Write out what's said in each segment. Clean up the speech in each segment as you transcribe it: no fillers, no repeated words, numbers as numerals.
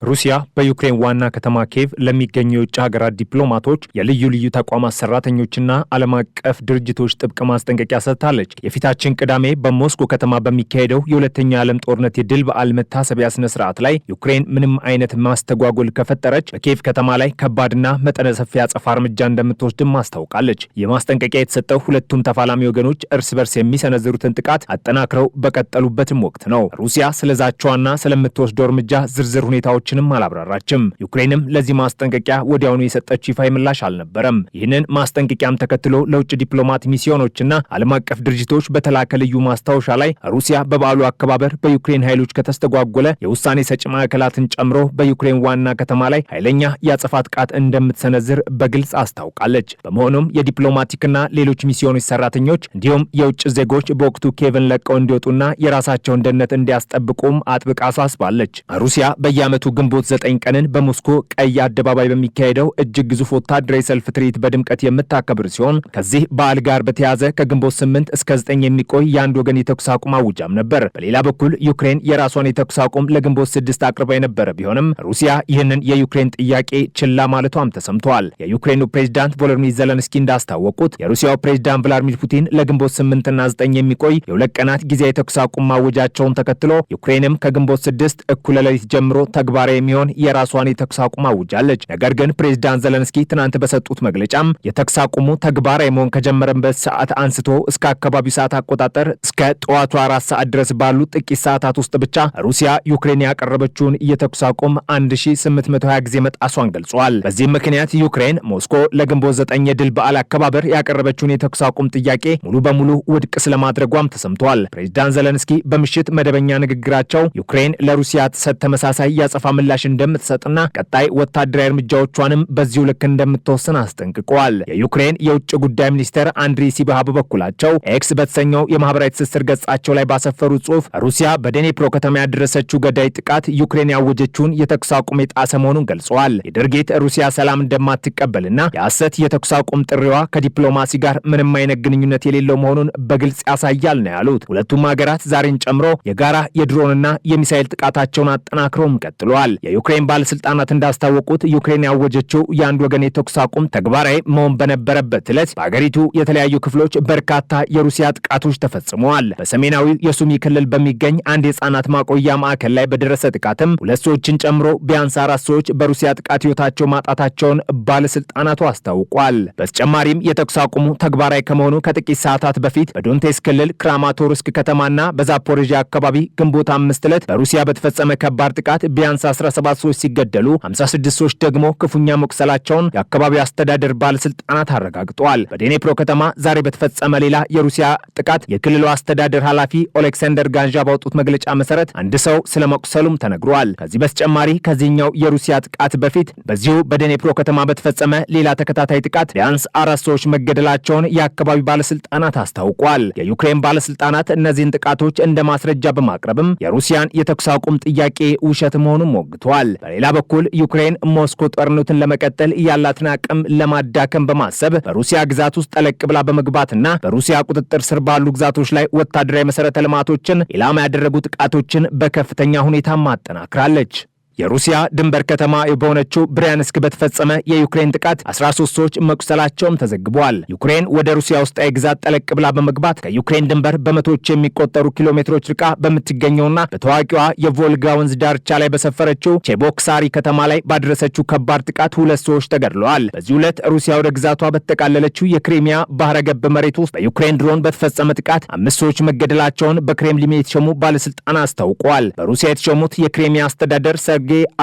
ሩሲያ በዩክሬን ዋና ከተማ ኪየቭ ለሚገኙ የውጭ ሀገራት ዲፕሎማቶች፣ የልዩ ልዩ ተቋማት ሰራተኞችና ዓለም አቀፍ ድርጅቶች ጥብቅ ማስጠንቀቂያ ሰጥታለች። የፊታችን ቅዳሜ በሞስኮ ከተማ በሚካሄደው የሁለተኛው ዓለም ጦርነት የድል በዓል መታሰቢያ ስነ ስርዓት ላይ ዩክሬን ምንም አይነት ማስተጓጎል ከፈጠረች በኪየቭ ከተማ ላይ ከባድና መጠነ ሰፊ አጸፋ እርምጃ እንደምትወስድም አስታውቃለች። የማስጠንቀቂያ የተሰጠው ሁለቱም ተፋላሚ ወገኖች እርስ በርስ የሚሰነዝሩትን ጥቃት አጠናክረው በቀጠሉበትም ወቅት ነው። ሩሲያ ስለዛቻዋና ስለምትወስደው እርምጃ ዝርዝር ሁኔታዎችንም አላብራራችም። ዩክሬንም ለዚህ ማስጠንቀቂያ ወዲያውኑ የሰጠችው ይፋ ምላሽ አልነበረም። ይህንን ማስጠንቀቂያም ተከትሎ ለውጭ ዲፕሎማት ሚስዮኖችና ዓለም አቀፍ ድርጅቶች በተላከ ልዩ ማስታወሻ ላይ ሩሲያ በበዓሉ አከባበር በዩክሬን ኃይሎች ከተስተጓጎለ የውሳኔ ሰጪ ማዕከላትን ጨምሮ በዩክሬን ዋና ከተማ ላይ ኃይለኛ የአጸፋ ጥቃት እንደምትሰነዝር በግልጽ አስታውቃለች። በመሆኑም የዲፕሎማቲክና ሌሎች ሚስዮኖች ሰራተኞች እንዲሁም የውጭ ዜጎች በወቅቱ ኪየቭን ለቀው እንዲወጡና የራሳቸውን ደህንነት እንዲያስጠብቁም አጥብቃ አሳስባለች። ሩሲያ በየዓመቱ ግንቦት 9 ቀንን በሞስኮ ቀይ አደባባይ በሚካሄደው እጅግ ግዙፍ ወታደራዊ ሰልፍ ትርኢት በድምቀት የምታከብር ሲሆን ከዚህ በዓል ጋር በተያያዘ ከግንቦት 8 እስከ 9 የሚቆይ የአንድ ወገን የተኩስ አቁም አውጃም ነበር። በሌላ በኩል ዩክሬን የራሷን የተኩስ አቁም ለግንቦት 6 አቅርባ የነበረ ቢሆንም ሩሲያ ይህንን የዩክሬን ጥያቄ ችላ ማለቷም ተሰምቷል። የዩክሬኑ ፕሬዝዳንት ቮሎዲሚር ዜሌንስኪ እንዳስታወቁት የሩሲያው ፕሬዝዳንት ቭላዲሚር ፑቲን ለግንቦት 8 እና 9 የሚቆይ የሁለት ቀናት ጊዜያዊ የተኩስ አቁም ማወጃቸውን ተከትሎ ዩክሬንም ከግንቦት 6 እኩለ ሌሊት ጀምሮ ተግባራዊ የሚሆን የራሷን የተኩስ አቁም አውጃለች። ነገር ግን ፕሬዝዳንት ዜሌንስኪ ትናንት በሰጡት መግለጫም የተኩስ አቁሙ ተግባራዊ መሆን ከጀመረበት ሰዓት አንስቶ እስከ አካባቢው ሰዓት አቆጣጠር እስከ ጠዋቱ 4 ሰዓት ድረስ ባሉ ጥቂት ሰዓታት ውስጥ ብቻ ሩሲያ ዩክሬን ያቀረበችውን የተኩስ አቁም 1820 ጊዜ መጣሷን ገልጿል። በዚህም ምክንያት ዩክሬን ሞስኮ ለግንቦት 9 የድል በዓል አከባበር ያቀረበችውን የተኩስ አቁም ጥያቄ ሙሉ በሙሉ ውድቅ ስለማድረጓም ተሰምቷል። ፕሬዝዳንት ዜሌንስኪ በምሽት መደበኛ ንግግራቸው ዩክሬን ለሩሲያ ትሰጥ ተመሳሳይ ያጸፋ ምላሽ እንደምትሰጥና ቀጣይ ወታደራዊ እርምጃዎቿንም በዚሁ ልክ እንደምትወስን አስጠንቅቀዋል። የዩክሬን የውጭ ጉዳይ ሚኒስትር አንድሪ ሲባሃ በበኩላቸው ኤክስ በተሰኘው የማህበራዊ ትስስር ገጻቸው ላይ ባሰፈሩት ጽሑፍ ሩሲያ በዴኔፕሮ ከተማ ያደረሰችው ገዳይ ጥቃት ዩክሬን ያወጀችውን የተኩስ አቁም የጣሰ መሆኑን ገልጸዋል። የድርጊት ሩሲያ ሰላም እንደማትቀበልና የሐሰት የተኩስ አቁም ጥሪዋ ከዲፕሎማሲ ጋር ምንም አይነት ግንኙነት የሌለው መሆኑን በግልጽ ያሳያል ነው ያሉት። ሁለቱም ሀገራት ዛሬን ጨምሮ የጋራ የድሮንና የሚሳኤል ጥቃታቸውን አጠናክረውም ቀጥለዋል። የዩክሬን ባለስልጣናት እንዳስታወቁት ዩክሬን ያወጀችው የአንድ ወገን የተኩስ አቁም ተግባራዊ መሆን በነበረበት ዕለት በአገሪቱ የተለያዩ ክፍሎች በርካታ የሩሲያ ጥቃቶች ተፈጽመዋል። በሰሜናዊ የሱሚ ክልል በሚገኝ አንድ የህፃናት ማቆያ ማዕከል ላይ በደረሰ ጥቃትም 2 ሰዎችን ጨምሮ ቢያንስ 4 ሰዎች በሩሲያ ጥቃት ህይወታቸው ማጣታቸውን ባለስልጣናቱ አስታውቋል። በተጨማሪም የተኩስ አቁሙ ተግባራዊ ከመሆኑ ከጥቂት ሰዓታት በፊት በዶንቴስ ክልል ክራማቶርስክ ከተማና በዛፖሪዥያ አካባቢ ግንቦት 5 ዕለት በሩሲያ በተፈጸመ ከባድ ጥቃት ቢያንስ 17 ሰዎች ሲገደሉ 56 ሰዎች ደግሞ ክፉኛ መቁሰላቸውን የአካባቢው አስተዳደር ባለስልጣናት አረጋግጠዋል። በዴኔፕሮ ከተማ ዛሬ በተፈጸመ ሌላ የሩሲያ ጥቃት የክልሉ አስተዳደር ኃላፊ ኦሌክሳንደር ጋንዣ ባወጡት መግለጫ መሰረት አንድ ሰው ስለመቁሰሉም ተነግሯል። ከዚህ በተጨማሪ ከዚህኛው የሩሲያ ጥቃት በፊት በዚሁ በዴኔፕሮ ከተማ በተፈጸመ ሌላ ተከታታይ ጥቃት ቢያንስ 4 ሰዎች መገደላቸውን የአካባቢው ባለስልጣናት አስታውቋል። የዩክሬን ባለስልጣናት እነዚህን ጥቃቶች እንደ ማስረጃ በማቅረብም የሩሲያን የተኩስ አቁም ጥያቄ ውሸት መሆኑን ሞግቷል። በሌላ በኩል ዩክሬን ሞስኮ ጦርነቱን ለመቀጠል ያላትን አቅም ለማዳከም በማሰብ በሩሲያ ግዛት ውስጥ ጠለቅ ብላ በመግባትና በሩሲያ ቁጥጥር ስር ባሉ ግዛቶች ላይ ወታደራዊ መሰረተ ልማቶችን ኢላማ ያደረጉ ጥቃቶችን በከፍተኛ ሁኔታ ማጠናክራለች። የሩሲያ ድንበር ከተማ በሆነችው ብሪያንስክ በተፈጸመ የዩክሬን ጥቃት 13 ሰዎች መቁሰላቸውም ተዘግቧል። ዩክሬን ወደ ሩሲያ ውስጣዊ ግዛት ጠለቅ ብላ በመግባት ከዩክሬን ድንበር በመቶዎች የሚቆጠሩ ኪሎ ሜትሮች ርቃ በምትገኘውና በታዋቂዋ የቮልጋ ወንዝ ዳርቻ ላይ በሰፈረችው ቼቦክሳሪ ከተማ ላይ ባደረሰችው ከባድ ጥቃት 2 ሰዎች ተገድለዋል። በዚህ ዕለት ሩሲያ ወደ ግዛቷ በተጠቃለለችው የክሪሚያ ባህረ ገብ መሬት ውስጥ በዩክሬን ድሮን በተፈጸመ ጥቃት 5 ሰዎች መገደላቸውን በክሬምሊን የተሾሙ ባለስልጣናት አስታውቀዋል። በሩሲያ የተሾሙት የክሪሚያ አስተዳደር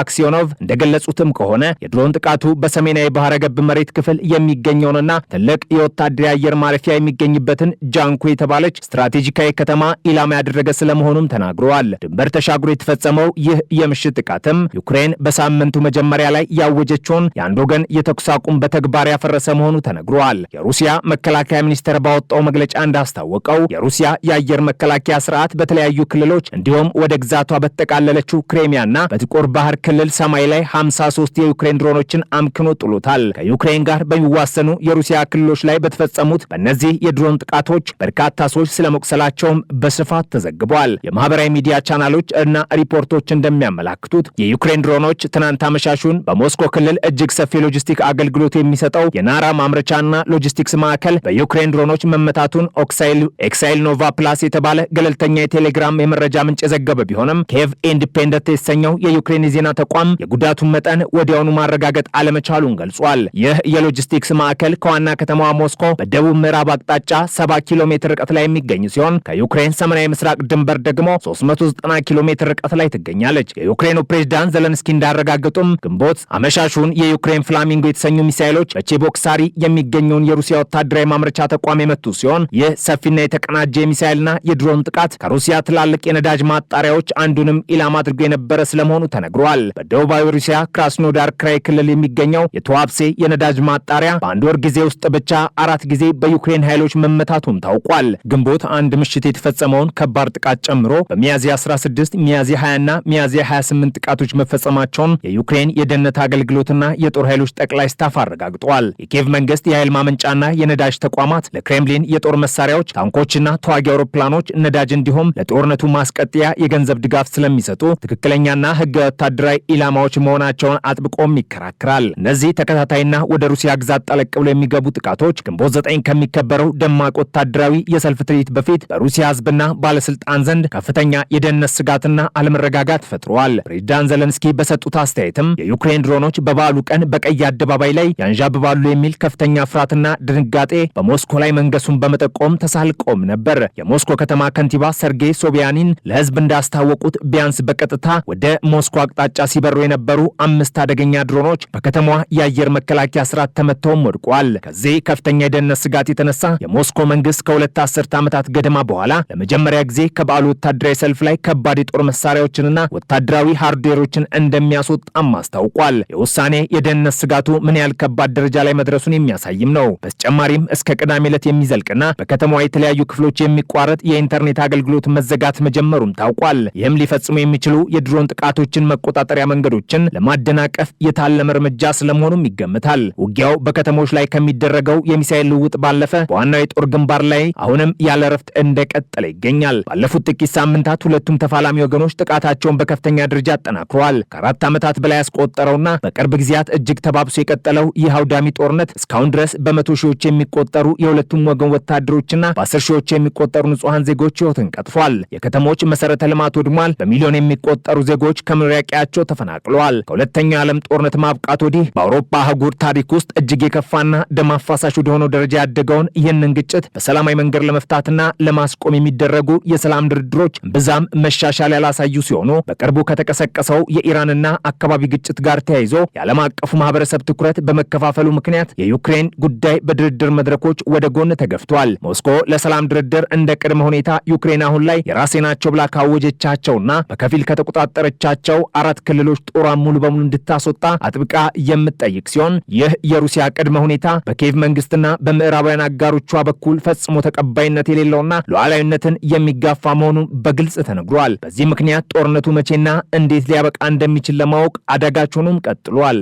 አክሲዮኖቭ እንደገለጹትም ከሆነ የድሮን ጥቃቱ በሰሜናዊ ባህረ ገብ መሬት ክፍል የሚገኘውንና ትልቅ የወታደራዊ አየር ማረፊያ የሚገኝበትን ጃንኩ የተባለች ስትራቴጂካዊ ከተማ ኢላማ ያደረገ ስለመሆኑም ተናግረዋል። ድንበር ተሻግሮ የተፈጸመው ይህ የምሽት ጥቃትም ዩክሬን በሳምንቱ መጀመሪያ ላይ ያወጀችውን የአንድ ወገን የተኩስ አቁም በተግባር ያፈረሰ መሆኑ ተነግሯል። የሩሲያ መከላከያ ሚኒስቴር ባወጣው መግለጫ እንዳስታወቀው የሩሲያ የአየር መከላከያ ስርዓት በተለያዩ ክልሎች እንዲሁም ወደ ግዛቷ በተጠቃለለችው ክሬሚያና በጥቁር ባህር ክልል ሰማይ ላይ 53 የዩክሬን ድሮኖችን አምክኖ ጥሎታል። ከዩክሬን ጋር በሚዋሰኑ የሩሲያ ክልሎች ላይ በተፈጸሙት በእነዚህ የድሮን ጥቃቶች በርካታ ሰዎች ስለመቁሰላቸውም በስፋት ተዘግቧል። የማህበራዊ ሚዲያ ቻናሎች እና ሪፖርቶች እንደሚያመላክቱት የዩክሬን ድሮኖች ትናንት አመሻሹን በሞስኮ ክልል እጅግ ሰፊ ሎጂስቲክ አገልግሎት የሚሰጠው የናራ ማምረቻና ሎጂስቲክስ ማዕከል በዩክሬን ድሮኖች መመታቱን ኤክሳይል ኖቫ ፕላስ የተባለ ገለልተኛ የቴሌግራም የመረጃ ምንጭ የዘገበ ቢሆንም ኬቭ ኢንዲፔንደንት የተሰኘው የዩክሬን የዜና ተቋም የጉዳቱን መጠን ወዲያውኑ ማረጋገጥ አለመቻሉን ገልጿል። ይህ የሎጂስቲክስ ማዕከል ከዋና ከተማዋ ሞስኮ በደቡብ ምዕራብ አቅጣጫ 70 ኪሎ ሜትር ርቀት ላይ የሚገኝ ሲሆን ከዩክሬን ሰሜናዊ ምስራቅ ድንበር ደግሞ 390 ኪሎ ሜትር ርቀት ላይ ትገኛለች። የዩክሬኑ ፕሬዝዳንት ዘለንስኪ እንዳረጋገጡም ግንቦት አመሻሹን የዩክሬን ፍላሚንጎ የተሰኙ ሚሳይሎች በቼቦክሳሪ የሚገኘውን የሩሲያ ወታደራዊ ማምረቻ ተቋም የመቱ ሲሆን ይህ ሰፊና የተቀናጀ የሚሳይልና የድሮን ጥቃት ከሩሲያ ትላልቅ የነዳጅ ማጣሪያዎች አንዱንም ኢላማ አድርጎ የነበረ ስለመሆኑ ተነግሯል። በደቡባዊ ሩሲያ ክራስኖዳር ክራይ ክልል የሚገኘው የቱዋፕሴ የነዳጅ ማጣሪያ በአንድ ወር ጊዜ ውስጥ ብቻ 4 ጊዜ በዩክሬን ኃይሎች መመታቱም ታውቋል። ግንቦት አንድ ምሽት የተፈጸመውን ከባድ ጥቃት ጨምሮ በሚያዝያ 16፣ ሚያዝያ 20 እና ሚያዝያ 28 ጥቃቶች መፈጸማቸውን የዩክሬን የደህንነት አገልግሎትና የጦር ኃይሎች ጠቅላይ ስታፍ አረጋግጧል። የኪየቭ መንግስት የኃይል ማመንጫና የነዳጅ ተቋማት ለክሬምሊን የጦር መሳሪያዎች፣ ታንኮችና ተዋጊ አውሮፕላኖች ነዳጅ እንዲሁም ለጦርነቱ ማስቀጠያ የገንዘብ ድጋፍ ስለሚሰጡ ትክክለኛና ህገ ወታደራዊ ኢላማዎች መሆናቸውን አጥብቆም ይከራከራል። እነዚህ ተከታታይና ወደ ሩሲያ ግዛት ጠለቅ ብሎ የሚገቡ ጥቃቶች ግንቦት 9 ከሚከበረው ደማቅ ወታደራዊ የሰልፍ ትርኢት በፊት በሩሲያ ህዝብና ባለስልጣን ዘንድ ከፍተኛ የደህንነት ስጋትና አለመረጋጋት ፈጥሯል። ፕሬዝዳንት ዘለንስኪ በሰጡት አስተያየትም የዩክሬን ድሮኖች በበዓሉ ቀን በቀይ አደባባይ ላይ ያንዣብባሉ የሚል ከፍተኛ ፍርሃትና ድንጋጤ በሞስኮ ላይ መንገሱን በመጠቆም ተሳልቆም ነበር። የሞስኮ ከተማ ከንቲባ ሰርጌይ ሶቢያኒን ለህዝብ እንዳስታወቁት ቢያንስ በቀጥታ ወደ ሞስኮ አቅጣጫ ሲበሩ የነበሩ 5 አደገኛ ድሮኖች በከተማዋ የአየር መከላከያ ስርዓት ተመተውም ወድቋል። ከዚህ ከፍተኛ የደህንነት ስጋት የተነሳ የሞስኮ መንግስት ከ2 አስርተ ዓመታት ገደማ በኋላ ለመጀመሪያ ጊዜ ከበዓሉ ወታደራዊ ሰልፍ ላይ ከባድ የጦር መሳሪያዎችንና ወታደራዊ ሃርድዌሮችን እንደሚያስወጣም አስታውቋል። የውሳኔ የደህንነት ስጋቱ ምን ያህል ከባድ ደረጃ ላይ መድረሱን የሚያሳይም ነው። በተጨማሪም እስከ ቅዳሜ ዕለት የሚዘልቅና በከተማዋ የተለያዩ ክፍሎች የሚቋረጥ የኢንተርኔት አገልግሎት መዘጋት መጀመሩም ታውቋል። ይህም ሊፈጽሙ የሚችሉ የድሮን ጥቃቶችን መቆጣጠሪያ መንገዶችን ለማደናቀፍ የታለመ እርምጃ ስለመሆኑም ይገምታል። ውጊያው በከተሞች ላይ ከሚደረገው የሚሳኤል ልውውጥ ባለፈ በዋናው የጦር ግንባር ላይ አሁንም ያለ ረፍት እንደቀጠለ ይገኛል። ባለፉት ጥቂት ሳምንታት ሁለቱም ተፋላሚ ወገኖች ጥቃታቸውን በከፍተኛ ደረጃ አጠናክረዋል። ከ4 ዓመታት በላይ ያስቆጠረውና በቅርብ ጊዜያት እጅግ ተባብሶ የቀጠለው ይህ አውዳሚ ጦርነት እስካሁን ድረስ በመቶ ሺዎች የሚቆጠሩ የሁለቱም ወገን ወታደሮችና በ10 ሺዎች የሚቆጠሩ ንጹሃን ዜጎች ሕይወትን ቀጥፏል። የከተሞች መሰረተ ልማት ወድሟል። በሚሊዮን የሚቆጠሩ ዜጎች ከመኖሪያ ቀያቸው ተፈናቅለዋል። ከሁለተኛው የዓለም ጦርነት ማብቃት ወዲህ በአውሮፓ አህጉር ታሪክ ውስጥ እጅግ የከፋና ደም አፋሳሽ ወደሆነው ደረጃ ያደገውን ይህንን ግጭት በሰላማዊ መንገድ ለመፍታትና ለማስቆም የሚደረጉ የሰላም ድርድሮች ብዛም መሻሻል ያላሳዩ ሲሆኑ በቅርቡ ከተቀሰቀሰው የኢራንና አካባቢ ግጭት ጋር ተያይዞ የዓለም አቀፉ ማህበረሰብ ትኩረት በመከፋፈሉ ምክንያት የዩክሬን ጉዳይ በድርድር መድረኮች ወደ ጎን ተገፍቷል። ሞስኮ ለሰላም ድርድር እንደ ቅድመ ሁኔታ ዩክሬን አሁን ላይ የራሴ ናቸው ብላ ካወጀቻቸውና በከፊል ከተቆጣጠረቻቸው 4 ክልሎች ጦሯን ሙሉ በሙሉ እንድታስወጣ አጥብቃ የምትጠይቅ ሲሆን ይህ የሩሲያ ቅድመ ሁኔታ በኪየቭ መንግስትና በምዕራባውያን አጋሮቿ በኩል ፈጽሞ ተቀባይነት የሌለውና ሉዓላዊነትን የሚጋፋ መሆኑን በግልጽ ተነግሯል። በዚህ ምክንያት ጦርነቱ መቼና እንዴት ሊያበቃ እንደሚችል ለማወቅ አዳጋች ሆኖም ቀጥሏል።